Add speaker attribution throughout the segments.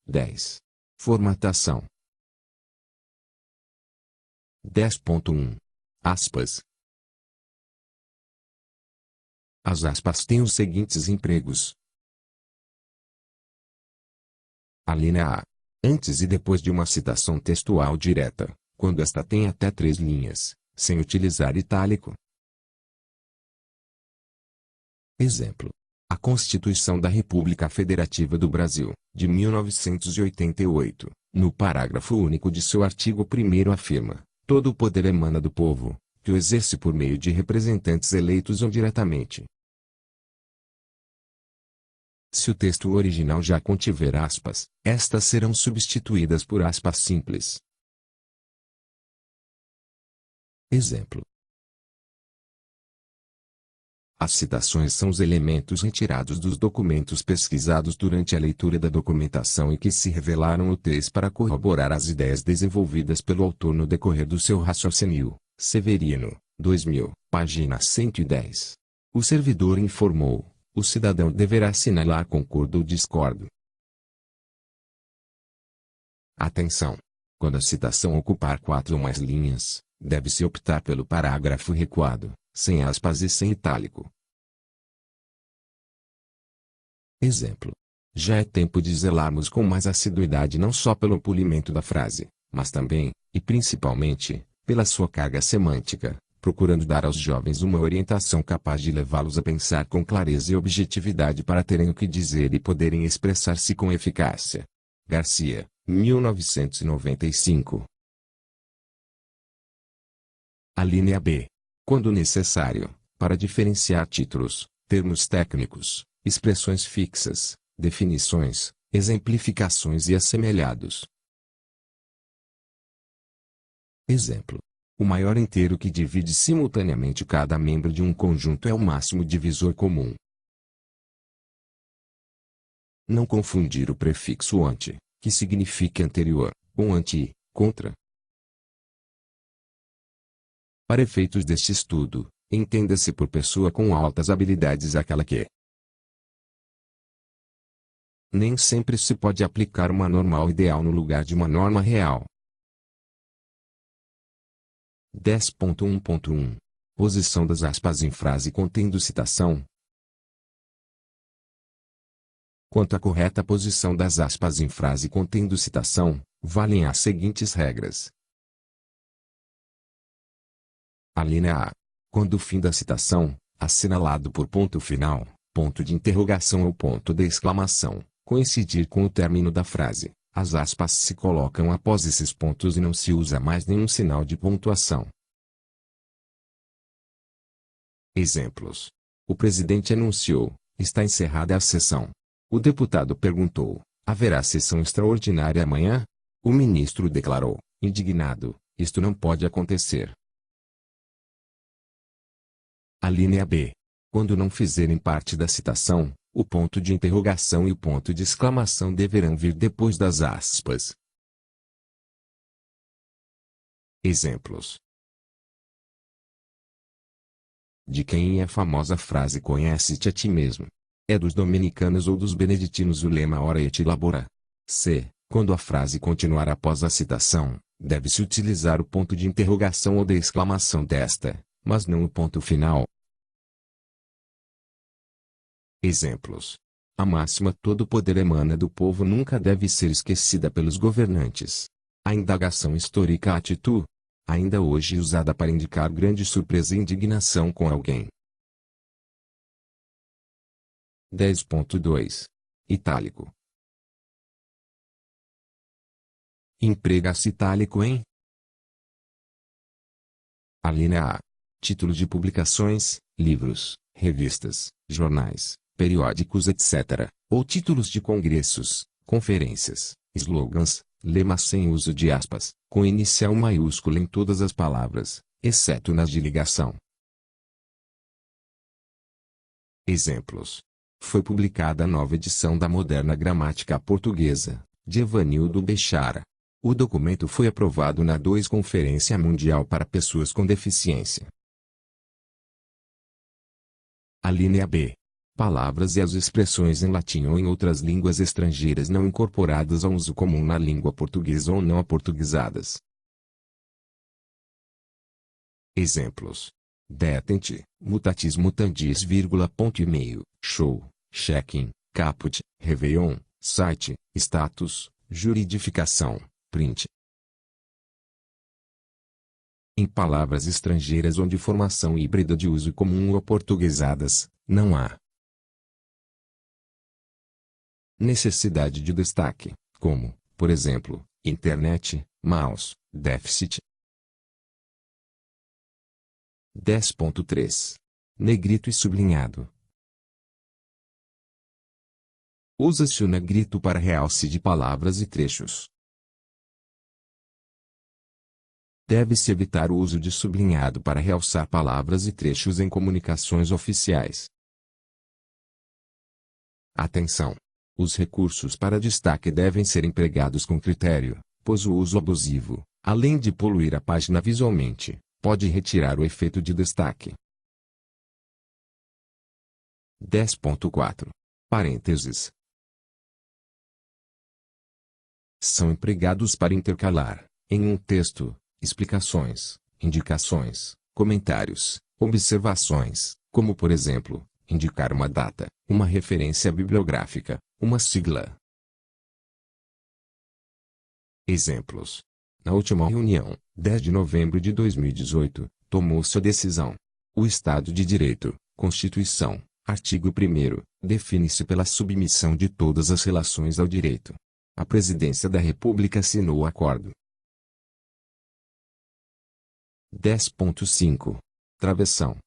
Speaker 1: 10. Formatação. 10.1. Aspas. As aspas têm os seguintes empregos. Alínea A. Antes e depois de uma citação textual direta, quando esta tem até 3 linhas, sem utilizar itálico. Exemplo. A Constituição da República Federativa do Brasil, de 1988, no parágrafo único de seu artigo 1º afirma: todo o poder emana do povo, que o exerce por meio de representantes eleitos ou diretamente. Se o texto original já contiver aspas, estas serão substituídas por aspas simples. Exemplo. As citações são os elementos retirados dos documentos pesquisados durante a leitura da documentação e que se revelaram úteis para corroborar as ideias desenvolvidas pelo autor no decorrer do seu raciocínio. Severino, 2000, página 110. O servidor informou. O cidadão deverá assinalar concordo ou discordo. Atenção! Quando a citação ocupar 4 ou mais linhas, deve-se optar pelo parágrafo recuado, sem aspas e sem itálico. Exemplo. Já é tempo de zelarmos com mais assiduidade não só pelo polimento da frase, mas também, e principalmente, pela sua carga semântica, procurando dar aos jovens uma orientação capaz de levá-los a pensar com clareza e objetividade para terem o que dizer e poderem expressar-se com eficácia. Garcia, 1995. Alínea B. Quando necessário, para diferenciar títulos, termos técnicos, expressões fixas, definições, exemplificações e assemelhados. Exemplo. O maior inteiro que divide simultaneamente cada membro de um conjunto é o máximo divisor comum. Não confundir o prefixo ante, que significa anterior, com anti, contra. Para efeitos deste estudo, entenda-se por pessoa com altas habilidades aquela que nem sempre se pode aplicar uma normal ideal no lugar de uma norma real. 10.1.1. Posição das aspas em frase contendo citação. Quanto à correta posição das aspas em frase contendo citação, valem as seguintes regras. Alínea A. Quando o fim da citação, assinalado por ponto final, ponto de interrogação ou ponto de exclamação, coincidir com o término da frase, as aspas se colocam após esses pontos e não se usa mais nenhum sinal de pontuação. Exemplos. O presidente anunciou: está encerrada a sessão. O deputado perguntou: haverá sessão extraordinária amanhã? O ministro declarou, indignado: isto não pode acontecer. Alínea B. Quando não fizerem parte da citação, o ponto de interrogação e o ponto de exclamação deverão vir depois das aspas. Exemplos. De quem é a famosa frase conhece-te a ti mesmo? É dos dominicanos ou dos beneditinos o lema ora et labora. C. Quando a frase continuar após a citação, deve-se utilizar o ponto de interrogação ou de exclamação desta, mas não o ponto final. Exemplos. A máxima todo poder emana do povo nunca deve ser esquecida pelos governantes. A indagação histórica atitu, ainda hoje usada para indicar grande surpresa e indignação com alguém. 10.2. Itálico. Emprega-se itálico em alínea A. Título de publicações, livros, revistas, jornais, periódicos etc., ou títulos de congressos, conferências, slogans, lemas sem uso de aspas, com inicial maiúscula em todas as palavras, exceto nas de ligação. Exemplos. Foi publicada a nova edição da Moderna Gramática Portuguesa, de Evanildo Bechara. O documento foi aprovado na 2 Conferência Mundial para Pessoas com Deficiência. Alínea B. Palavras e as expressões em latim ou em outras línguas estrangeiras não incorporadas ao uso comum na língua portuguesa ou não aportuguesadas. Exemplos: detente, mutatis mutandis, ponto e meio, show, check-in, caput, réveillon, site, status, juridificação, print. Em palavras estrangeiras onde formação híbrida de uso comum ou aportuguesadas, não há necessidade de destaque, como, por exemplo, internet, mouse, déficit. 10.3. Negrito e sublinhado. Usa-se o negrito para realce de palavras e trechos. Deve-se evitar o uso de sublinhado para realçar palavras e trechos em comunicações oficiais. Atenção! Os recursos para destaque devem ser empregados com critério, pois o uso abusivo, além de poluir a página visualmente, pode retirar o efeito de destaque. 10.4. Parênteses. São empregados para intercalar, em um texto, explicações, indicações, comentários, observações, como por exemplo, indicar uma data, uma referência bibliográfica, uma sigla. Exemplos. Na última reunião, 10 de novembro de 2018, tomou-se a decisão. O Estado de Direito, Constituição, artigo 1º, define-se pela submissão de todas as relações ao direito. A Presidência da República assinou o acordo. 10.5. Travessão.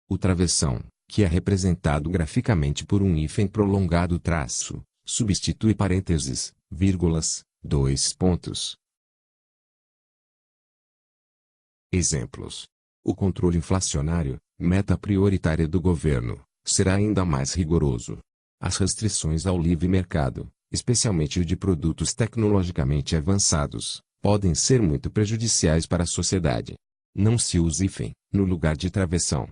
Speaker 1: O travessão, que é representado graficamente por um hífen prolongado traço, substitui parênteses, vírgulas, 2 pontos. Exemplos. O controle inflacionário, meta prioritária do governo, será ainda mais rigoroso. As restrições ao livre mercado, especialmente o de produtos tecnologicamente avançados, podem ser muito prejudiciais para a sociedade. Não se use hífen no lugar de travessão.